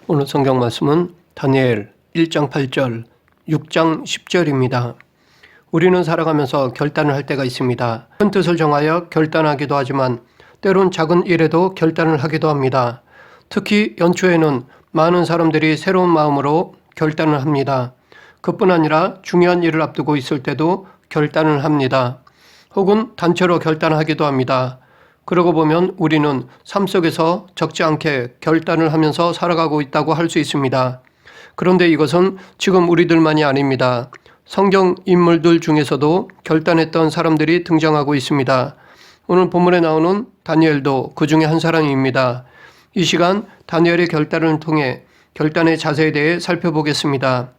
오늘 성경 말씀은 다니엘 1장 8절, 6장 10절입니다. 우리는 살아가면서 결단을 할 때가 있습니다. 큰 뜻을 정하여 결단하기도 하지만 때론 작은 일에도 결단을 하기도 합니다. 특히 연초에는 많은 사람들이 새로운 마음으로 결단을 합니다. 그뿐 아니라 중요한 일을 앞두고 있을 때도 결단을 합니다. 혹은 단체로 결단하기도 합니다. 그러고 보면 우리는 삶 속에서 적지 않게 결단을 하면서 살아가고 있다고 할 수 있습니다. 그런데 이것은 지금 우리들만이 아닙니다. 성경 인물들 중에서도 결단했던 사람들이 등장하고 있습니다. 오늘 본문에 나오는 다니엘도 그 중에 한 사람입니다. 이 시간 다니엘의 결단을 통해 결단의 자세에 대해 살펴보겠습니다.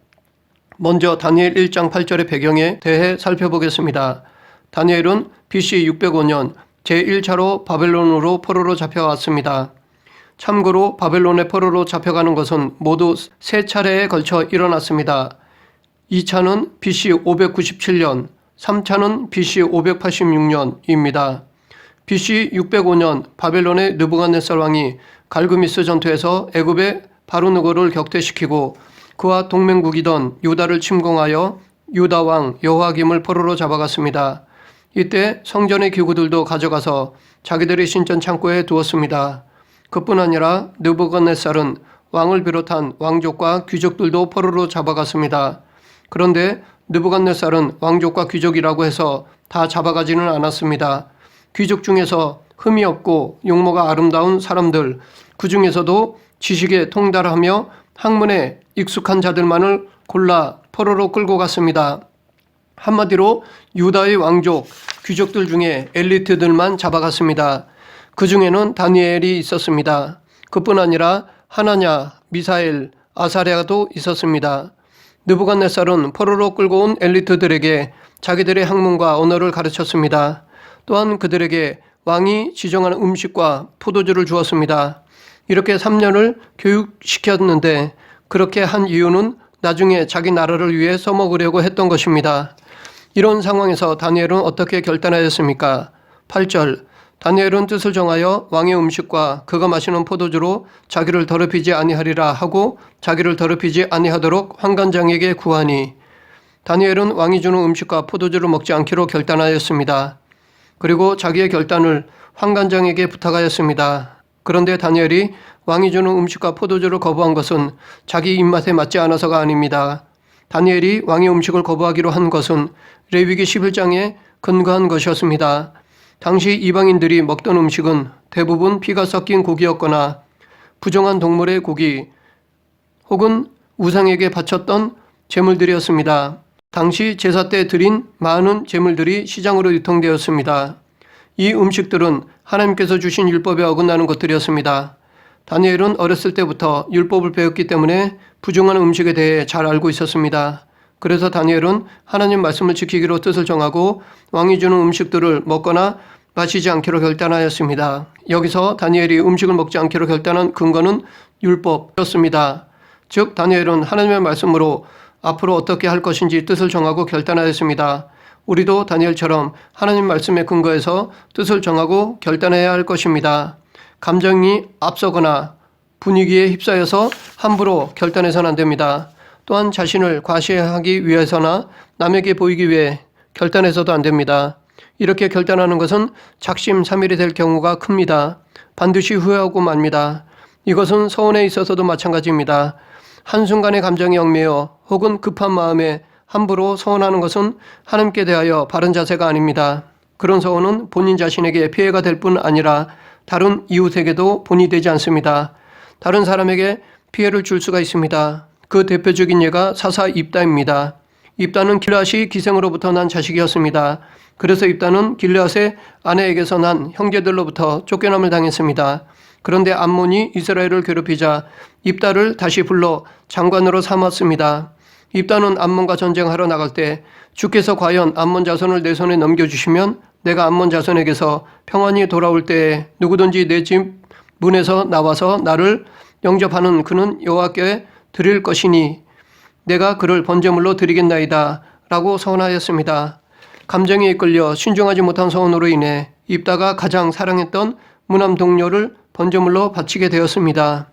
먼저 다니엘 1장 8절의 배경에 대해 살펴보겠습니다. 다니엘은 BC 605년 제1차로 바벨론으로 포로로 잡혀왔습니다. 참고로 바벨론의 포로로 잡혀가는 것은 모두 3차례에 걸쳐 일어났습니다. 2차는 BC 597년, 3차는 BC 586년입니다. BC 605년 바벨론의 느부갓네살 왕이 갈그미스 전투에서 애굽의 바로느고를 격퇴시키고 그와 동맹국이던 유다를 침공하여 유다 왕 여호아김을 포로로 잡아갔습니다. 이때 성전의 기구들도 가져가서 자기들의 신전 창고에 두었습니다. 그뿐 아니라 느부갓네살은 왕을 비롯한 왕족과 귀족들도 포로로 잡아갔습니다. 그런데 느부갓네살은 왕족과 귀족이라고 해서 다 잡아가지는 않았습니다. 귀족 중에서 흠이 없고 용모가 아름다운 사람들, 그 중에서도 지식에 통달하며 학문에 익숙한 자들만을 골라 포로로 끌고 갔습니다. 한마디로 유다의 왕족, 귀족들 중에 엘리트들만 잡아갔습니다. 그 중에는 다니엘이 있었습니다. 그뿐 아니라 하나냐, 미사엘, 아사랴도 있었습니다. 느부갓네살은 포로로 끌고 온 엘리트들에게 자기들의 학문과 언어를 가르쳤습니다. 또한 그들에게 왕이 지정하는 음식과 포도주를 주었습니다. 이렇게 3년을 교육시켰는데 그렇게 한 이유는 나중에 자기 나라를 위해 써먹으려고 했던 것입니다. 이런 상황에서 다니엘은 어떻게 결단하였습니까? 8절, 다니엘은 뜻을 정하여 왕의 음식과 그가 마시는 포도주로 자기를 더럽히지 아니하리라 하고 자기를 더럽히지 아니하도록 환관장에게 구하니, 다니엘은 왕이 주는 음식과 포도주를 먹지 않기로 결단하였습니다. 그리고 자기의 결단을 환관장에게 부탁하였습니다. 그런데 다니엘이 왕이 주는 음식과 포도주를 거부한 것은 자기 입맛에 맞지 않아서가 아닙니다. 다니엘이 왕의 음식을 거부하기로 한 것은 레위기 11장에 근거한 것이었습니다. 당시 이방인들이 먹던 음식은 대부분 피가 섞인 고기였거나 부정한 동물의 고기 혹은 우상에게 바쳤던 제물들이었습니다. 당시 제사 때 드린 많은 제물들이 시장으로 유통되었습니다. 이 음식들은 하나님께서 주신 율법에 어긋나는 것들이었습니다. 다니엘은 어렸을 때부터 율법을 배웠기 때문에 부정한 음식에 대해 잘 알고 있었습니다. 그래서 다니엘은 하나님 말씀을 지키기로 뜻을 정하고 왕이 주는 음식들을 먹거나 마시지 않기로 결단하였습니다. 여기서 다니엘이 음식을 먹지 않기로 결단한 근거는 율법이었습니다. 즉 다니엘은 하나님의 말씀으로 앞으로 어떻게 할 것인지 뜻을 정하고 결단하였습니다. 우리도 다니엘처럼 하나님 말씀에 근거해서 뜻을 정하고 결단해야 할 것입니다. 감정이 앞서거나 분위기에 휩싸여서 함부로 결단해서는 안 됩니다. 또한 자신을 과시하기 위해서나 남에게 보이기 위해 결단해서도 안 됩니다. 이렇게 결단하는 것은 작심삼일이 될 경우가 큽니다. 반드시 후회하고 맙니다. 이것은 서원에 있어서도 마찬가지입니다. 한순간의 감정이 얽매여 혹은 급한 마음에 함부로 서원하는 것은 하나님께 대하여 바른 자세가 아닙니다. 그런 서원은 본인 자신에게 피해가 될 뿐 아니라 다른 이웃에게도 본이 되지 않습니다. 다른 사람에게 피해를 줄 수가 있습니다. 그 대표적인 예가 사사 입다입니다. 입다는 길앗이 기생으로부터 난 자식이었습니다. 그래서 입다는 길앗의 아내에게서 난 형제들로부터 쫓겨남을 당했습니다. 그런데 암몬이 이스라엘을 괴롭히자 입다를 다시 불러 장관으로 삼았습니다. 입다는 암몬과 전쟁하러 나갈 때 주께서 과연 암몬 자손을 내 손에 넘겨주시면 내가 암몬 자손에게서 평안히 돌아올 때에 누구든지 내 집 문에서 나와서 나를 영접하는 그는 여호와께 드릴 것이니 내가 그를 번제물로 드리겠나이다 라고 서원하였습니다. 감정에 이끌려 신중하지 못한 서원으로 인해 입다가 가장 사랑했던 무남 동료를 번제물로 바치게 되었습니다.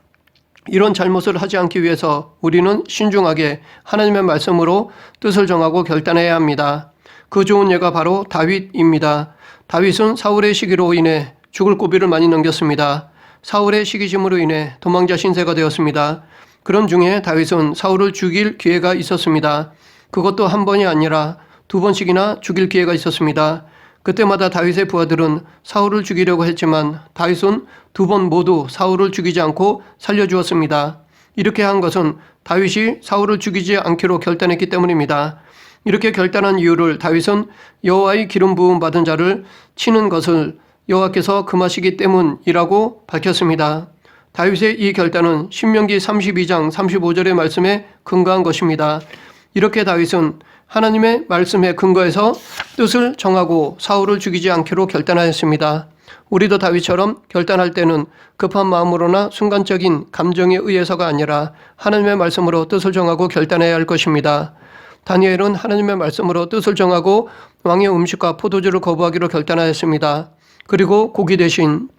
이런 잘못을 하지 않기 위해서 우리는 신중하게 하나님의 말씀으로 뜻을 정하고 결단해야 합니다. 그 좋은 예가 바로 다윗입니다. 다윗은 사울의 시기로 인해 죽을 고비를 많이 넘겼습니다. 사울의 시기심으로 인해 도망자 신세가 되었습니다. 그런 중에 다윗은 사울을 죽일 기회가 있었습니다. 그것도 한 번이 아니라 2번씩이나 죽일 기회가 있었습니다. 그때마다 다윗의 부하들은 사울을 죽이려고 했지만 다윗은 2번 모두 사울을 죽이지 않고 살려주었습니다. 이렇게 한 것은 다윗이 사울을 죽이지 않기로 결단했기 때문입니다. 이렇게 결단한 이유를 다윗은 여호와의 기름 부음 받은 자를 치는 것을 여호와께서 금하시기 때문이라고 밝혔습니다. 다윗의 이 결단은 신명기 32장 35절의 말씀에 근거한 것입니다. 이렇게 다윗은 하나님의 말씀에 근거해서 뜻을 정하고 사울을 죽이지 않기로 결단하였습니다. 우리도 다윗처럼 결단할 때는 급한 마음으로나 순간적인 감정에 의해서가 아니라 하나님의 말씀으로 뜻을 정하고 결단해야 할 것입니다. 다니엘은 하나님의 말씀으로 뜻을 정하고 왕의 음식과 포도주를 거부하기로 결단하였습니다. 그리고 고기 대신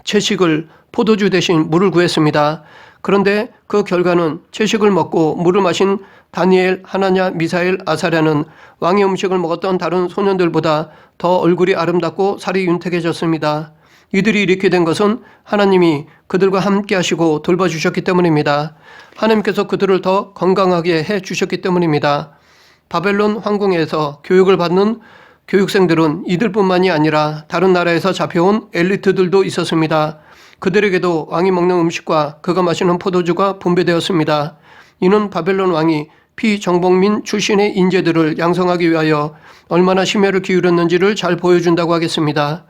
채식을, 포도주 대신 물을 구했습니다. 그런데 그 결과는 채식을 먹고 물을 마신 다니엘, 하나냐, 미사엘, 아사랴는 왕의 음식을 먹었던 다른 소년들보다 더 얼굴이 아름답고 살이 윤택해졌습니다. 이들이 이렇게 된 것은 하나님이 그들과 함께 하시고 돌봐주셨기 때문입니다. 하나님께서 그들을 더 건강하게 해주셨기 때문입니다. 바벨론 황궁에서 교육을 받는 교육생들은 이들뿐만이 아니라 다른 나라에서 잡혀온 엘리트들도 있었습니다. 그들에게도 왕이 먹는 음식과 그가 마시는 포도주가 분배되었습니다. 이는 바벨론 왕이 피정복민 출신의 인재들을 양성하기 위하여 얼마나 심혈을 기울였는지를 잘 보여준다고 하겠습니다.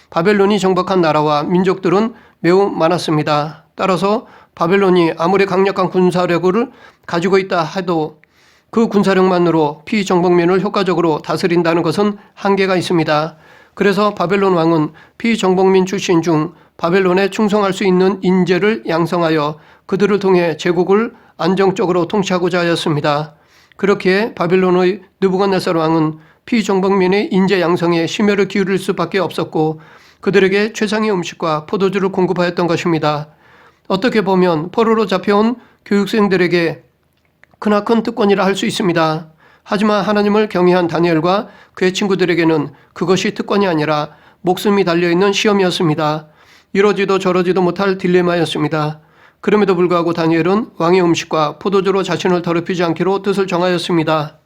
바벨론이 정복한 나라와 민족들은 매우 많았습니다. 따라서 바벨론이 아무리 강력한 군사력을 가지고 있다 해도 그 군사력만으로 피정복민을 효과적으로 다스린다는 것은 한계가 있습니다. 그래서 바벨론 왕은 피정복민 출신 중 바벨론에 충성할 수 있는 인재를 양성하여 그들을 통해 제국을 안정적으로 통치하고자 하였습니다. 그렇기에 바벨론의 느부갓네살 왕은 피정복민의 인재 양성에 심혈을 기울일 수밖에 없었고 그들에게 최상의 음식과 포도주를 공급하였던 것입니다. 어떻게 보면 포로로 잡혀온 교육생들에게 크나큰 특권이라 할 수 있습니다. 하지만 하나님을 경외한 다니엘과 그의 친구들에게는 그것이 특권이 아니라 목숨이 달려있는 시험이었습니다. 이러지도 저러지도 못할 딜레마였습니다. 그럼에도 불구하고 다니엘은 왕의 음식과 포도주로 자신을 더럽히지 않기로 뜻을 정하였습니다.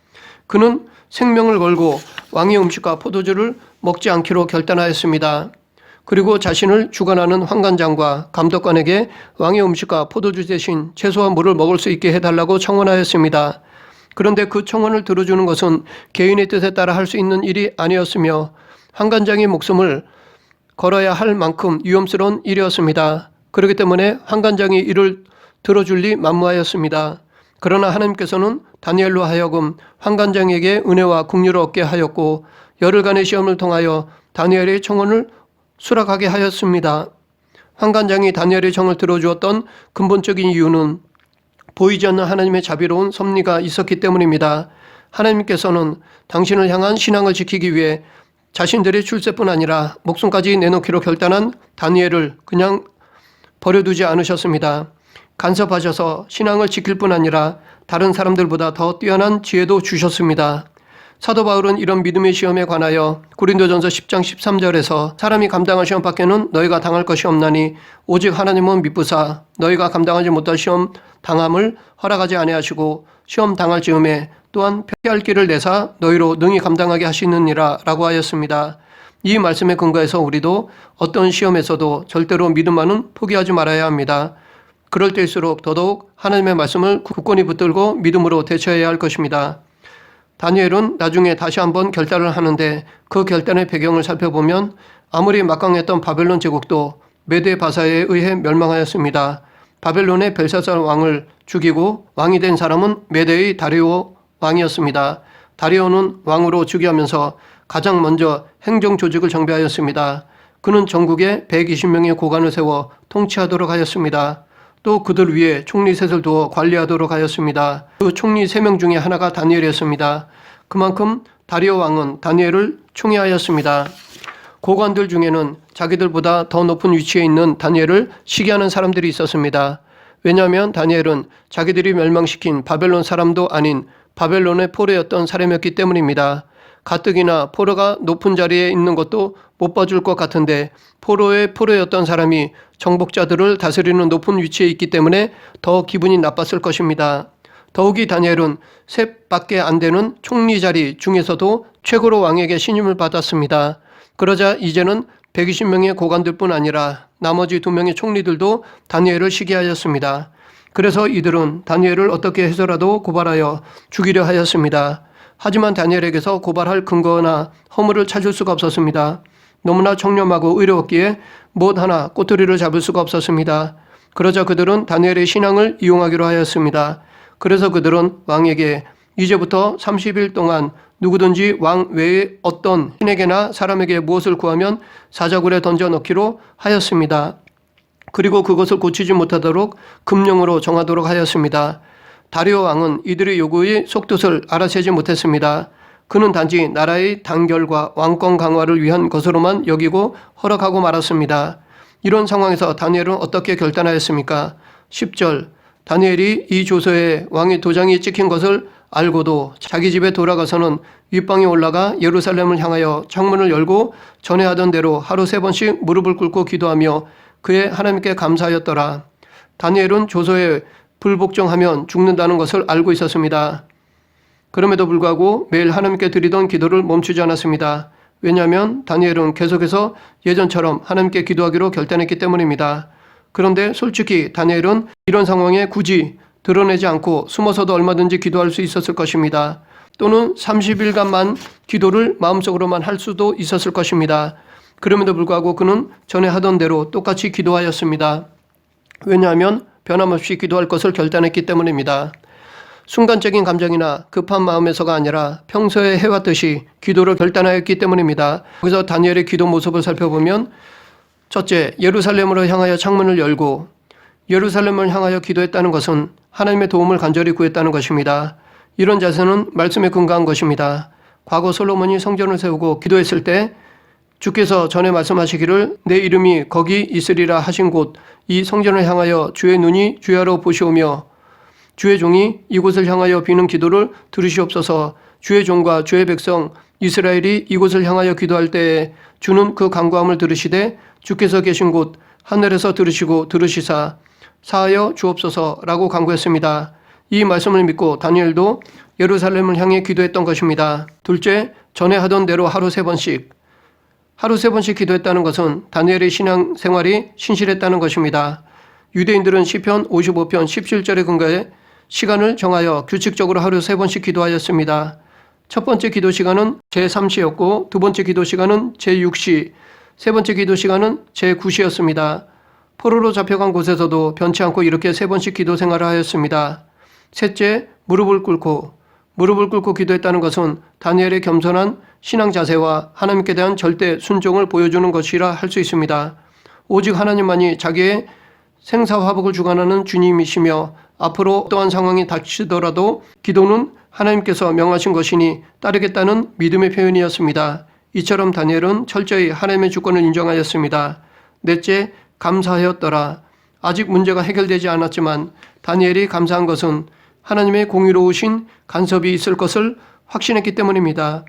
그는 생명을 걸고 왕의 음식과 포도주를 먹지 않기로 결단하였습니다. 그리고 자신을 주관하는 환관장과 감독관에게 왕의 음식과 포도주 대신 채소와 물을 먹을 수 있게 해달라고 청원하였습니다. 그런데 그 청원을 들어주는 것은 개인의 뜻에 따라 할 수 있는 일이 아니었으며 환관장의 목숨을 걸어야 할 만큼 위험스러운 일이었습니다. 그렇기 때문에 환관장이 이를 들어줄 리 만무하였습니다. 그러나 하나님께서는 다니엘로 하여금 환관장에게 은혜와 긍휼을 얻게 하였고 열흘간의 시험을 통하여 다니엘의 청원을 수락하게 하였습니다. 환관장이 다니엘의 청을 들어주었던 근본적인 이유는 보이지 않는 하나님의 자비로운 섭리가 있었기 때문입니다. 하나님께서는 당신을 향한 신앙을 지키기 위해 자신들의 출세뿐 아니라 목숨까지 내놓기로 결단한 다니엘을 그냥 버려두지 않으셨습니다. 간섭하셔서 신앙을 지킬 뿐 아니라 다른 사람들보다 더 뛰어난 지혜도 주셨습니다. 사도 바울은 이런 믿음의 시험에 관하여 고린도전서 10장 13절에서 사람이 감당할 시험 밖에는 너희가 당할 것이 없나니 오직 하나님은 미쁘사 너희가 감당하지 못할 시험 당함을 허락하지 아니하시고 시험 당할 즈음에 또한 피할 길을 내사 너희로 능히 감당하게 하시느니라 라고 하였습니다. 이 말씀에 근거해서 우리도 어떤 시험에서도 절대로 믿음만은 포기하지 말아야 합니다. 그럴 때일수록 더더욱 하나님의 말씀을 굳건히 붙들고 믿음으로 대처해야 할 것입니다. 다니엘은 나중에 다시 한번 결단을 하는데 그 결단의 배경을 살펴보면 아무리 막강했던 바벨론 제국도 메데 바사에 의해 멸망하였습니다. 바벨론의 벨사살 왕을 죽이고 왕이 된 사람은 메데의 다리오 왕이었습니다. 다리오는 왕으로 즉위하면서 가장 먼저 행정 조직을 정비하였습니다. 그는 전국에 120명의 고관을 세워 통치하도록 하였습니다. 또 그들 위에 총리 셋을 두어 관리하도록 하였습니다. 그 총리 3명 중에 하나가 다니엘이었습니다. 그만큼 다리오 왕은 다니엘을 총애하였습니다. 고관들 중에는 자기들보다 더 높은 위치에 있는 다니엘을 시기하는 사람들이 있었습니다. 왜냐하면 다니엘은 자기들이 멸망시킨 바벨론 사람도 아닌 바벨론의 포로였던 사람이었기 때문입니다. 가뜩이나 포로가 높은 자리에 있는 것도 못 봐줄 것 같은데 포로의 포로였던 사람이 정복자들을 다스리는 높은 위치에 있기 때문에 더 기분이 나빴을 것입니다. 더욱이 다니엘은 셋밖에 안 되는 총리 자리 중에서도 최고로 왕에게 신임을 받았습니다. 그러자 이제는 120명의 고관들뿐 아니라 나머지 2명의 총리들도 다니엘을 시기하였습니다. 그래서 이들은 다니엘을 어떻게 해서라도 고발하여 죽이려 하였습니다. 하지만 다니엘에게서 고발할 근거나 허물을 찾을 수가 없었습니다. 너무나 청렴하고 의로웠기에 무엇 하나 꼬투리를 잡을 수가 없었습니다. 그러자 그들은 다니엘의 신앙을 이용하기로 하였습니다. 그래서 그들은 왕에게 이제부터 30일 동안 누구든지 왕 외에 어떤 신에게나 사람에게 무엇을 구하면 사자굴에 던져 넣기로 하였습니다. 그리고 그것을 고치지 못하도록 금령으로 정하도록 하였습니다. 다리오 왕은 이들의 요구의 속뜻을 알아채지 못했습니다. 그는 단지 나라의 단결과 왕권 강화를 위한 것으로만 여기고 허락하고 말았습니다. 이런 상황에서 다니엘은 어떻게 결단하였습니까? 10절 다니엘이 이 조서에 왕의 도장이 찍힌 것을 알고도 자기 집에 돌아가서는 윗방에 올라가 예루살렘을 향하여 창문을 열고 전에 하던 대로 하루 3번씩 무릎을 꿇고 기도하며 그의 하나님께 감사하였더라. 다니엘은 조서에 불복종하면 죽는다는 것을 알고 있었습니다. 그럼에도 불구하고 매일 하나님께 드리던 기도를 멈추지 않았습니다. 왜냐하면 다니엘은 계속해서 예전처럼 하나님께 기도하기로 결단했기 때문입니다. 그런데 솔직히 다니엘은 이런 상황에 굳이 드러내지 않고 숨어서도 얼마든지 기도할 수 있었을 것입니다. 또는 30일간만 기도를 마음속으로만 할 수도 있었을 것입니다. 그럼에도 불구하고 그는 전에 하던 대로 똑같이 기도하였습니다. 왜냐하면 변함없이 기도할 것을 결단했기 때문입니다. 순간적인 감정이나 급한 마음에서가 아니라 평소에 해왔듯이 기도를 결단하였기 때문입니다. 그래서 다니엘의 기도 모습을 살펴보면 첫째, 예루살렘으로 향하여 창문을 열고 예루살렘을 향하여 기도했다는 것은 하나님의 도움을 간절히 구했다는 것입니다. 이런 자세는 말씀에 근거한 것입니다. 과거 솔로몬이 성전을 세우고 기도했을 때 주께서 전에 말씀하시기를 내 이름이 거기 있으리라 하신 곳 이 성전을 향하여 주의 눈이 주야로 보시오며 주의 종이 이곳을 향하여 비는 기도를 들으시옵소서. 주의 종과 주의 백성 이스라엘이 이곳을 향하여 기도할 때에 주는 그 간구함을 들으시되 주께서 계신 곳 하늘에서 들으시고 들으시사 사하여 주옵소서라고 간구했습니다. 이 말씀을 믿고 다니엘도 예루살렘을 향해 기도했던 것입니다. 둘째, 전에 하던 대로 하루 3번씩 기도했다는 것은 다니엘의 신앙 생활이 신실했다는 것입니다. 유대인들은 시편 55편 17절에 근거해 시간을 정하여 규칙적으로 하루 3번씩 기도하였습니다. 첫 번째 기도 시간은 제3시였고 두 번째 기도 시간은 제6시, 세 번째 기도 시간은 제9시였습니다. 포로로 잡혀간 곳에서도 변치 않고 이렇게 3번씩 기도 생활을 하였습니다. 셋째, 무릎을 꿇고 기도했다는 것은 다니엘의 겸손한 신앙 자세와 하나님께 대한 절대 순종을 보여주는 것이라 할 수 있습니다. 오직 하나님만이 자기의 생사화복을 주관하는 주님이시며 앞으로 어떠한 상황이 닥치더라도 기도는 하나님께서 명하신 것이니 따르겠다는 믿음의 표현이었습니다. 이처럼 다니엘은 철저히 하나님의 주권을 인정하였습니다. 넷째, 감사하였더라. 아직 문제가 해결되지 않았지만 다니엘이 감사한 것은 하나님의 공의로우신 간섭이 있을 것을 확신했기 때문입니다.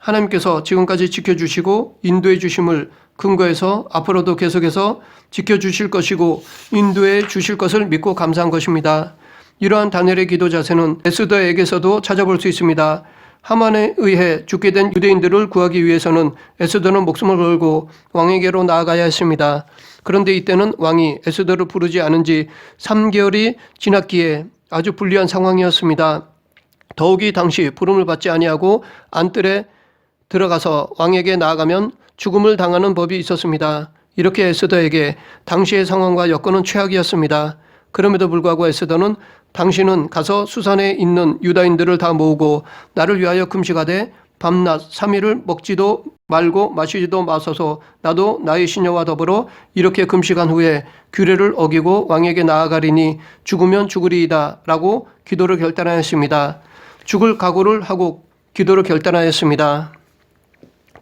하나님께서 지금까지 지켜주시고 인도해 주심을 근거해서 앞으로도 계속해서 지켜주실 것이고 인도해 주실 것을 믿고 감사한 것입니다. 이러한 다니엘의 기도 자세는 에스더에게서도 찾아볼 수 있습니다. 하만에 의해 죽게 된 유대인들을 구하기 위해서는 에스더는 목숨을 걸고 왕에게로 나아가야 했습니다. 그런데 이때는 왕이 에스더를 부르지 않은 지 3개월이 지났기에 아주 불리한 상황이었습니다. 더욱이 당시 부름을 받지 아니하고 안뜰에 들어가서 왕에게 나아가면 죽음을 당하는 법이 있었습니다. 이렇게 에스더에게 당시의 상황과 여건은 최악이었습니다. 그럼에도 불구하고 에스더는 당신은 가서 수산에 있는 유다인들을 다 모으고 나를 위하여 금식하되 밤낮 3일을 먹지도 말고 마시지도 마소서 나도 나의 시녀와 더불어 이렇게 금식한 후에 규례를 어기고 왕에게 나아가리니 죽으면 죽으리이다 라고 기도를 결단하였습니다. 죽을 각오를 하고 기도를 결단하였습니다.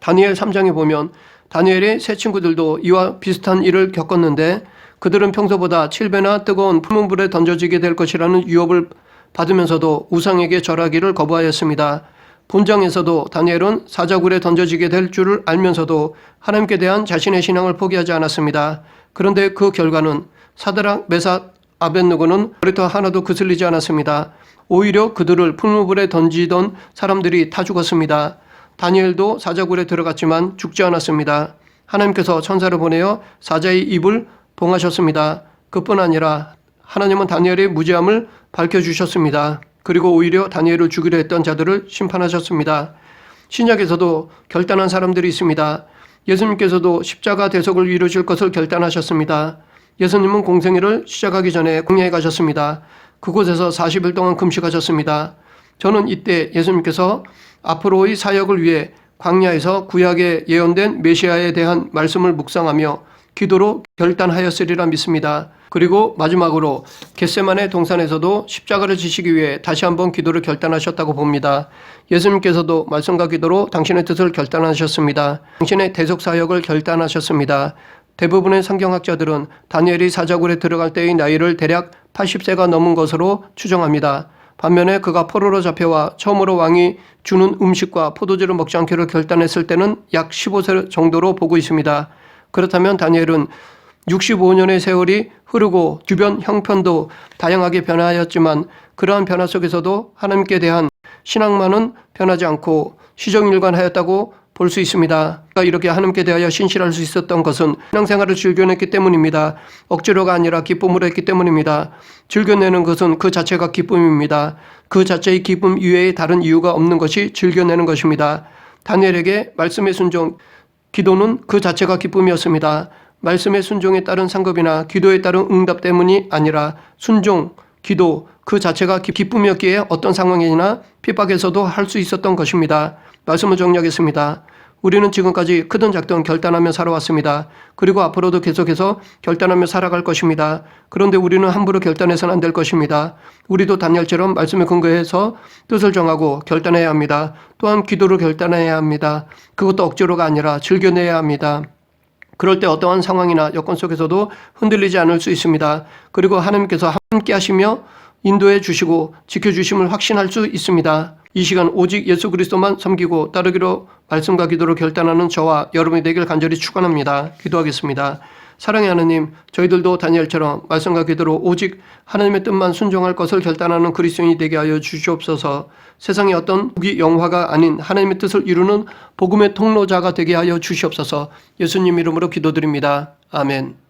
다니엘 3장에 보면 다니엘의 세 친구들도 이와 비슷한 일을 겪었는데 그들은 평소보다 7배나 뜨거운 풀문불에 던져지게 될 것이라는 위협을 받으면서도 우상에게 절하기를 거부하였습니다. 본장에서도 다니엘은 사자굴에 던져지게 될 줄을 알면서도 하나님께 대한 자신의 신앙을 포기하지 않았습니다. 그런데 그 결과는 사드락, 메삭, 아벳느고는 머리털 하나도 그슬리지 않았습니다. 오히려 그들을 풀무불에 던지던 사람들이 다 죽었습니다. 다니엘도 사자굴에 들어갔지만 죽지 않았습니다. 하나님께서 천사를 보내어 사자의 입을 봉하셨습니다. 그뿐 아니라 하나님은 다니엘의 무죄함을 밝혀주셨습니다. 그리고 오히려 다니엘을 죽이려 했던 자들을 심판하셨습니다. 신약에서도 결단한 사람들이 있습니다. 예수님께서도 십자가 대속을 이루실 것을 결단하셨습니다. 예수님은 공생애를 시작하기 전에 광야에 가셨습니다. 그곳에서 40일 동안 금식하셨습니다. 저는 이때 예수님께서 앞으로의 사역을 위해 광야에서 구약에 예언된 메시아에 대한 말씀을 묵상하며 기도로 결단하였으리라 믿습니다. 그리고 마지막으로 겟세마네 동산에서도 십자가를 지시기 위해 다시 한번 기도를 결단하셨다고 봅니다. 예수님께서도 말씀과 기도로 당신의 뜻을 결단하셨습니다. 당신의 대속 사역을 결단하셨습니다. 대부분의 성경학자들은 다니엘이 사자굴에 들어갈 때의 나이를 대략 80세가 넘은 것으로 추정합니다. 반면에 그가 포로로 잡혀와 처음으로 왕이 주는 음식과 포도주를 먹지 않기로 결단했을 때는 약 15세 정도로 보고 있습니다. 그렇다면 다니엘은 65년의 세월이 흐르고 주변 형편도 다양하게 변화하였지만 그러한 변화 속에서도 하나님께 대한 신앙만은 변하지 않고 시정일관하였다고 볼 수 있습니다. 이렇게 하나님께 대하여 신실할 수 있었던 것은 신앙생활을 즐겨냈기 때문입니다. 억지로가 아니라 기쁨으로 했기 때문입니다. 즐겨내는 것은 그 자체가 기쁨입니다. 그 자체의 기쁨 이외에 다른 이유가 없는 것이 즐겨내는 것입니다. 다니엘에게 말씀의 순종, 기도는 그 자체가 기쁨이었습니다. 말씀의 순종에 따른 상급이나 기도에 따른 응답 때문이 아니라 순종, 기도 그 자체가 기쁨이었기에 어떤 상황이나 핍박에서도 할 수 있었던 것입니다. 말씀을 정리하겠습니다. 우리는 지금까지 크든 작든 결단하며 살아왔습니다. 그리고 앞으로도 계속해서 결단하며 살아갈 것입니다. 그런데 우리는 함부로 결단해서는 안 될 것입니다. 우리도 다니엘처럼 말씀에 근거해서 뜻을 정하고 결단해야 합니다. 또한 기도를 결단해야 합니다. 그것도 억지로가 아니라 즐겨내야 합니다. 그럴 때 어떠한 상황이나 여건 속에서도 흔들리지 않을 수 있습니다. 그리고 하나님께서 함께 하시며 인도해 주시고 지켜주심을 확신할 수 있습니다. 이 시간 오직 예수 그리스도만 섬기고 따르기로 말씀과 기도로 결단하는 저와 여러분이 되길 간절히 축원합니다. 기도하겠습니다. 사랑의 하나님, 저희들도 다니엘처럼 말씀과 기도로 오직 하나님의 뜻만 순종할 것을 결단하는 그리스도인이 되게 하여 주시옵소서. 세상의 어떤 무기 영화가 아닌 하나님의 뜻을 이루는 복음의 통로자가 되게 하여 주시옵소서. 예수님 이름으로 기도드립니다. 아멘.